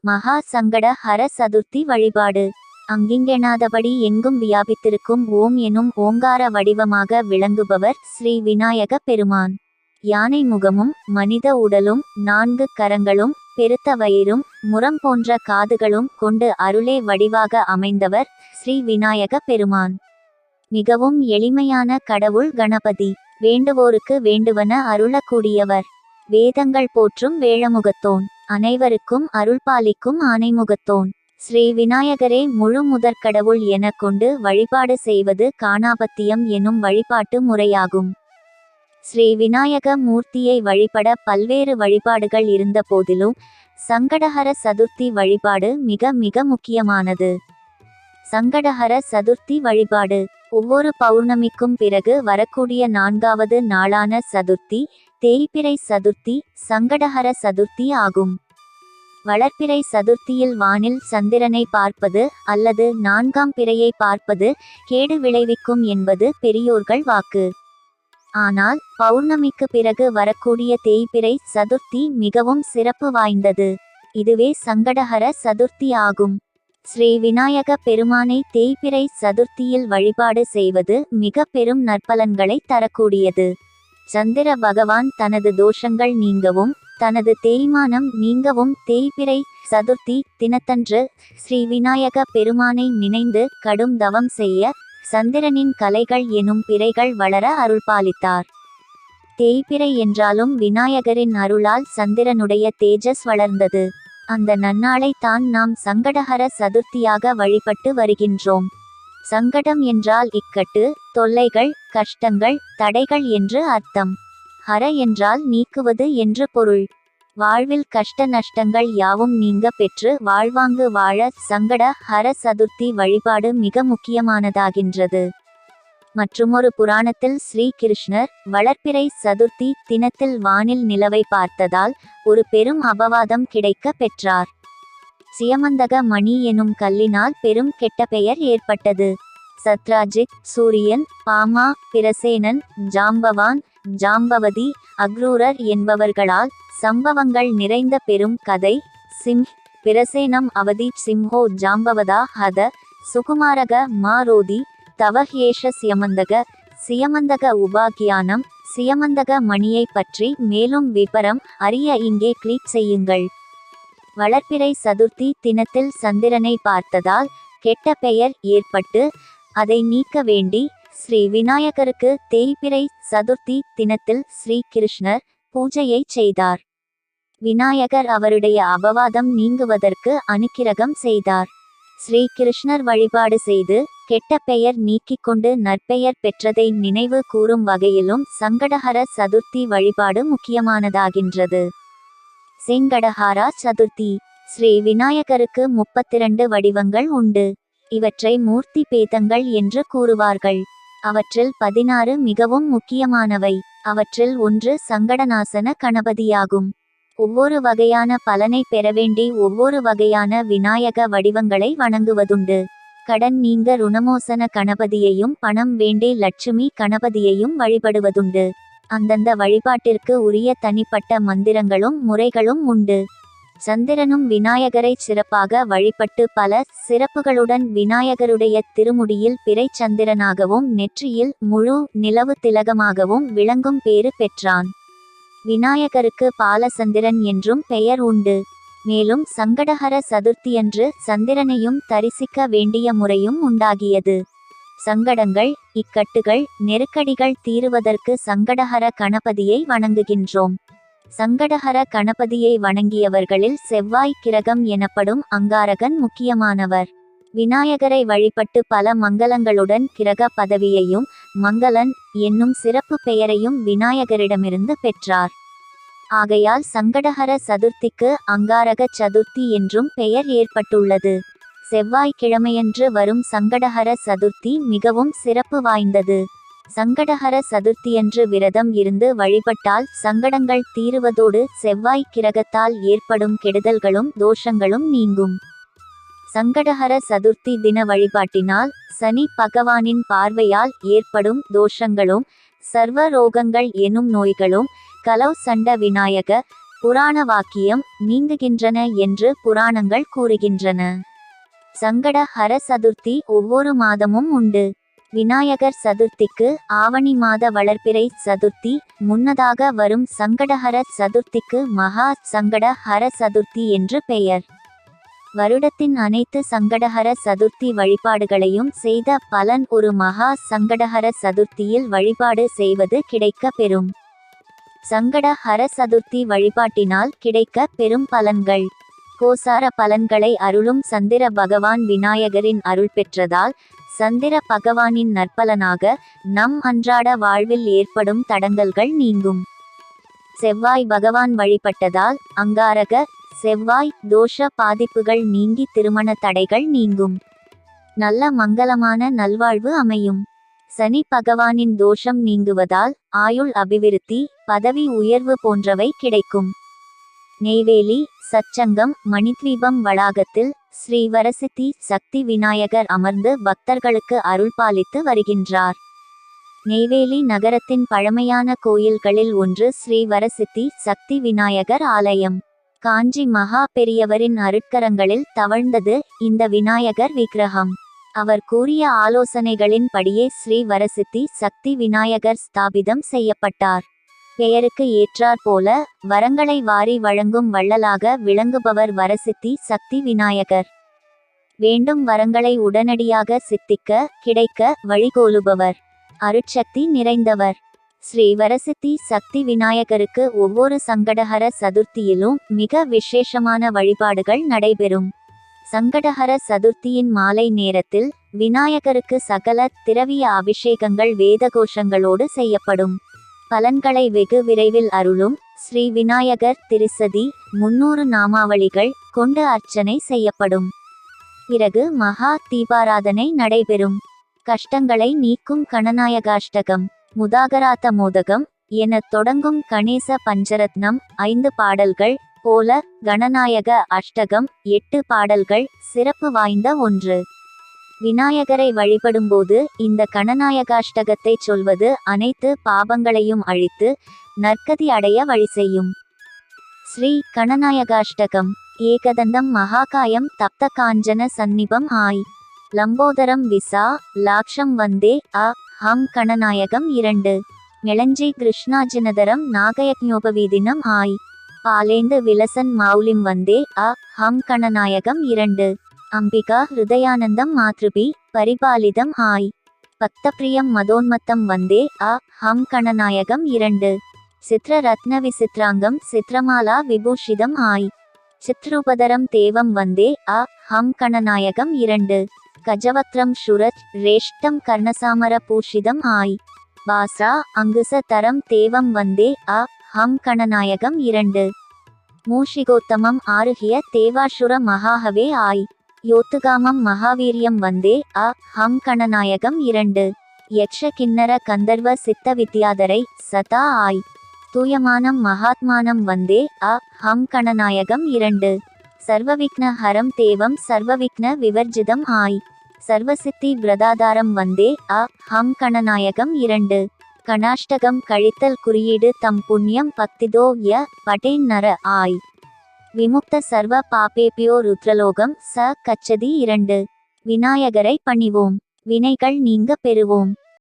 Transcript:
மகா சங்கட ஹர சதுர்த்தி வழிபாடு. அங்கிங்கெனாதபடி எங்கும் வியாபித்திருக்கும் ஓம் எனும் ஓங்கார வடிவமாக விளங்குபவர் ஸ்ரீ விநாயக பெருமான். யானை முகமும் மனித உடலும் 4 கரங்களும் பெருத்த வயிறும் முரம் போன்ற காதுகளும் கொண்டு அருளே வடிவாக அமைந்தவர் ஸ்ரீ விநாயக பெருமான். மிகவும் எளிமையான கடவுள் கணபதி. வேண்டுவோருக்கு வேண்டுவன அருளக்கூடியவர். வேதங்கள் போற்றும் வேழமுகத்தோன். அனைவருக்கும் அருள்பாலிக்கும் ஆனைமுகத்தோன். ஸ்ரீ விநாயகரே முழு முதற்கடவுள் என கொண்டு வழிபாடு செய்வது காணாபத்தியம் எனும் வழிபாட்டு முறையாகும். ஸ்ரீ விநாயக மூர்த்தியை வழிபட பல்வேறு வழிபாடுகள் இருந்த போதிலும் சங்கடஹர சதுர்த்தி வழிபாடு மிக மிக முக்கியமானது. சங்கடஹர சதுர்த்தி வழிபாடு ஒவ்வொரு பௌர்ணமிக்கும் பிறகு வரக்கூடிய 4வது நாளான சதுர்த்தி தேய்பிறை சதுர்த்தி சங்கடஹர சதுர்த்தி ஆகும். வளர்ப்பிறை சதுர்த்தியில் வானில் சந்திரனை பார்ப்பது அல்லது 4ஆம் பிறையை பார்ப்பது கேடு விளைவிக்கும் என்பது பெரியோர்கள் வாக்கு. ஆனால் பௌர்ணமிக்கு பிறகு வரக்கூடிய தேய்பிறை சதுர்த்தி மிகவும் சிறப்பு வாய்ந்தது. இதுவே சங்கடஹர சதுர்த்தி ஆகும். ஸ்ரீ விநாயக பெருமானை தேய்பிறை சதுர்த்தியில் வழிபாடு செய்வது மிக பெரும் நற்பலன்களை தரக்கூடியது. சந்திர பகவான் தனது தோஷங்கள் நீங்கவும் தனது தேய்மானம் நீங்கவும் தேய்பிறை சதுர்த்தி தினத்தன்று ஸ்ரீ விநாயக பெருமானை நினைந்து கடும் தவம் செய்ய சந்திரனின் கலைகள் எனும் பிறைகள் வளர அருள்பாலித்தார். தேய்பிறை என்றாலும் விநாயகரின் அருளால் சந்திரனுடைய தேஜஸ் வளர்ந்தது. அந்த நன்னாளை தான் நாம் சங்கடஹர சதுர்த்தியாக வழிபட்டு வருகின்றோம். சங்கடம் என்றால் இக்கட்டு, தொல்லைகள், கஷ்டங்கள், தடைகள் என்று அர்த்தம். ஹர என்றால் நீக்குவது என்று பொருள். வாழ்வில் கஷ்ட நஷ்டங்கள் யாவும் நீங்க பெற்று வாழ்வாங்கு வாழ சங்கட ஹர சதுர்த்தி வழிபாடு மிக முக்கியமானதாகின்றது. மற்றுமொரு புராணத்தில் ஸ்ரீ கிருஷ்ணர் வளர்ப்பிறை சதுர்த்தி தினத்தில் வானில் நிலவை பார்த்ததால் ஒரு பெரும் அபவாதம் கிடைக்க பெற்றார். சியமந்தக மணி எனும் கல்லினால் பெரும் கெட்ட பெயர் ஏற்பட்டது. சத்ராஜித், சூரியன், பாமா, பிரசேனன், ஜாம்பவான், ஜாம்பவதி, அக்ரூரர் என்பவர்களால் சம்பவங்கள் நிறைந்த பெரும் கதை சிம் பிரசேனம் அவதி சிம்ஹோ ஜாம்பவதா ஹத சுகுமாரக மாரோதி தவஹேஷ சியமந்தக சியமந்தக உபாகியானம் சியமந்தக மணியை பற்றி மேலும் விபரம் அறிய இங்கே கிளிக் செய்யுங்கள். வளர்ப்பிறை சதுர்த்தி தினத்தில் சந்திரனை பார்த்ததால் கெட்ட பெயர் ஏற்பட்டு அதை நீக்க வேண்டி ஸ்ரீ விநாயகருக்கு தேய்பிறை சதுர்த்தி தினத்தில் ஸ்ரீ கிருஷ்ணர் பூஜையை செய்தார். விநாயகர் அவருடைய அபவாதம் நீங்குவதற்கு அனுக்கிரகம் செய்தார். ஸ்ரீ கிருஷ்ணர் வழிபாடு செய்து கெட்ட பெயர் நீக்கிக்கொண்டு நற்பெயர் பெற்றதை நினைவு கூறும் வகையிலும் சங்கடஹர சதுர்த்தி வழிபாடு முக்கியமானதாகின்றது. செங்கடஹாரா சதுர்த்தி. ஸ்ரீ விநாயகருக்கு 32 வடிவங்கள் உண்டு. இவற்றை மூர்த்தி பேதங்கள் என்று கூறுவார்கள். அவற்றில் 16 மிகவும் முக்கியமானவை. அவற்றில் ஒன்று சங்கடநாசன கணபதியாகும். ஒவ்வொரு வகையான பலனை பெறவேண்டி ஒவ்வொரு வகையான விநாயக வடிவங்களை வணங்குவதுண்டு. கடன் நீங்க ருணமோசன கணபதியையும் பணம் வேண்டி லட்சுமி கணபதியையும் வழிபடுவதுண்டு. அந்தந்த வழிபாட்டிற்கு உரிய தனிப்பட்ட மந்திரங்களும் முறைகளும் உண்டு. சந்திரனும் விநாயகரை சிறப்பாக வழிபட்டு பல சிறப்புகளுடன் விநாயகருடைய திருமுடியில் பிறை சந்திரனாகவும் நெற்றியில் முழு நிலவு திலகமாகவும் விளங்கும் பேறு பெற்றான். விநாயகருக்கு பாலசந்திரன் என்றும் பெயர் உண்டு. மேலும் சங்கடஹர சதுர்த்தியன்று சந்திரனையும் தரிசிக்க வேண்டிய முறையும் உண்டாகியது. சங்கடங்கள், இக்கட்டுகள், நெருக்கடிகள் தீருவதற்கு சங்கடஹர கணபதியை வணங்குகின்றோம். சங்கடஹர கணபதியை வணங்கியவர்களில் செவ்வாய் கிரகம் எனப்படும் அங்காரகன் முக்கியமானவர். விநாயகரை வழிபட்டு பல மங்களங்களுடன் கிரக பதவியையும் மங்களன் என்னும் சிறப்பு பெயரையும் விநாயகரிடமிருந்து பெற்றார். ஆகையால் சங்கடஹர சதுர்த்திக்கு அங்காரக சதுர்த்தி என்றும் பெயர் ஏற்பட்டுள்ளது. செவ்வாய்க்கிழமையன்று வரும் சங்கடஹர சதுர்த்தி மிகவும் சிறப்பு வாய்ந்தது. சங்கடஹர சதுர்த்தியன்று விரதம் இருந்து வழிபட்டால் சங்கடங்கள் தீருவதோடு செவ்வாய் கிரகத்தால் ஏற்படும் கெடுதல்களும் தோஷங்களும் நீங்கும். சங்கடஹர சதுர்த்தி தின வழிபாட்டினால் சனி பகவானின் பார்வையால் ஏற்படும் தோஷங்களும் சர்வ ரோகங்கள் எனும் நோய்களும் கலௌ சண்ட விநாயக புராண வாக்கியம் நீங்குகின்றன என்று புராணங்கள் கூறுகின்றன. சங்கட ஹர சதுர்த்தி ஒவ்வொரு மாதமும் உண்டு. விநாயகர் சதுர்த்திக்கு ஆவணி மாத வளர்பிறை சதுர்த்தி முன்னதாக வரும் சங்கடஹர சதுர்த்திக்கு மகா சங்கட ஹர சதுர்த்தி என்று பெயர். வருடத்தின் அனைத்து சங்கடஹர சதுர்த்தி வழிபாடுகளையும் செய்த பலன் ஒரு மகா சங்கடஹர சதுர்த்தியில் வழிபாடு செய்வது கிடைக்க பெறும். சங்கட ஹர சதுர்த்தி வழிபாட்டினால் கிடைக்க பெறும் பலன்கள். கோசார பலன்களை அருளும் சந்திர பகவான் விநாயகரின் அருள் பெற்றதால் சந்திர பகவானின் நற்பலனாக நம் அன்றாட வாழ்வில் ஏற்படும் தடங்கல்கள் நீங்கும். செவ்வாய் பகவான் வழிபட்டதால் அங்காரக செவ்வாய் தோஷ பாதிப்புகள் நீங்கி திருமண தடைகள் நீங்கும். நல்ல மங்களமான நல்வாழ்வு அமையும். சனி பகவானின் தோஷம் நீங்குவதால் ஆயுள் அபிவிருத்தி பதவி உயர்வு போன்றவை கிடைக்கும். நெய்வேலி சச்சங்கம் மணித்வீபம் வளாகத்தில் ஸ்ரீ வரசித்தி சக்தி விநாயகர் அமர்ந்து பக்தர்களுக்கு அருள் பாலித்து வருகின்றார். நெய்வேலி நகரத்தின் பழமையான கோயில்களில் ஒன்று ஸ்ரீ வரசித்தி சக்தி விநாயகர் ஆலயம். காஞ்சி மகா பெரியவரின் அருட்கரங்களில் தவழ்ந்தது இந்த விநாயகர் விக்கிரகம். அவர் கூறிய ஆலோசனைகளின் படியே ஸ்ரீ வரசித்தி சக்தி விநாயகர் ஸ்தாபிதம் செய்யப்பட்டார். பெயருக்கு ஏற்றாற் போல வரங்களை வாரி வழங்கும் வள்ளலாக விளங்குபவர் வரசித்தி சக்தி விநாயகர். வேண்டும் வரங்களை உடனடியாக சித்திக்க கிடைக்க வழிகோலுபவர். அருட்சக்தி நிறைந்தவர். ஸ்ரீ வரசித்தி சக்தி விநாயகருக்கு ஒவ்வொரு சங்கடஹர சதுர்த்தியிலும் மிக விசேஷமான வழிபாடுகள் நடைபெறும். சங்கடஹர சதுர்த்தியின் மாலை நேரத்தில் விநாயகருக்கு சகல திரவிய அபிஷேகங்கள் வேதகோஷங்களோடு செய்யப்படும். பலன்களை வெகு விரைவில் அருளும் ஸ்ரீ விநாயகர் திருசதி 300 நாமாவளிகள் கொண்டு அர்ச்சனை செய்யப்படும். பிறகு மகா தீபாராதனை நடைபெறும். கஷ்டங்களை நீக்கும் கணநாயகாஷ்டகம் முதாகராத்த மோதகம் என தொடங்கும் கணேச பஞ்சரத்னம் 5 பாடல்கள் போல கணநாயக அஷ்டகம் 8 பாடல்கள் சிறப்பு வாய்ந்த ஒன்று. விநாயகரை வழிபடும்போது இந்த கணநாயகாஷ்டகத்தை சொல்வது அனைத்து பாபங்களையும் அழித்து நற்கதி அடைய வழி செய்யும். ஸ்ரீ கணநாயகாஷ்டகம். ஏகதந்தம் மகாகாயம் தப்த காஞ்சன சந்நிபம் ஆய் லம்போதரம் விசா லாக்ஷம் வந்தே அ ஹம் கணநாயகம் 2 மெளஞ்சி கிருஷ்ணாஜினதரம் நாகயக்ஞோபவீதினம் ஆய் பாலேந்து விலசன் மௌலிம் வந்தே அ ஹம் கணநாயகம் 2 அம்பிகா ஹிருதயானந்தம் மாத்ருபி பரிபாலிதம் ஆய் பக்தப்ரியம் மதோன்மத்தம் வந்தே அ ஹம் கணநாயகம் 2 சித்ர ரத்ன விசித்ராங்கம் சித்ரமாலா விபூஷிதம் ஆய் சித்ரூபதரம் தேவம் வந்தே அ ஹம் கணநாயகம் 2 கஜவக்ரம் சுரத் ரேஷ்டம் கர்ணசாமர பூஷிதம் ஆய் பாசா அங்குச தரம் தேவம் வந்தே அ ஹம் கணநாயகம் 2 மூஷிகோத்தமம் ஆருகிய தேவாசுர மகாஹவே ஆய் யோத்துகாமம் மகாவீரியம் வந்தே அ ஹம் கணநாயகம் 2 யக்ஷ கிண்ணர கந்தர்வ சித்த வித்யாதரை சதா ஆய் தூயமானம் மகாத்மானம் வந்தே அ ஹம் கணநாயகம் 2 சர்வவிக்ன ஹரம் தேவம் சர்வவிக்ன விவர்ஜிதம் ஆய் சர்வசித்தி பிரதாதாரம் வந்தே அ ஹம் கணநாயகம் 2 கணாஷ்டகம் கழித்தல் குறியீடு தம் புண்ணியம் பக்திதோ ய படேன் நர ஆய் விமுக்த சர்வ பாபேபியோ ருத்ரலோகம் ச கச்சதி 2 விநாயகரை பணிவோம். வினைகள் நீங்க பெறுவோம்.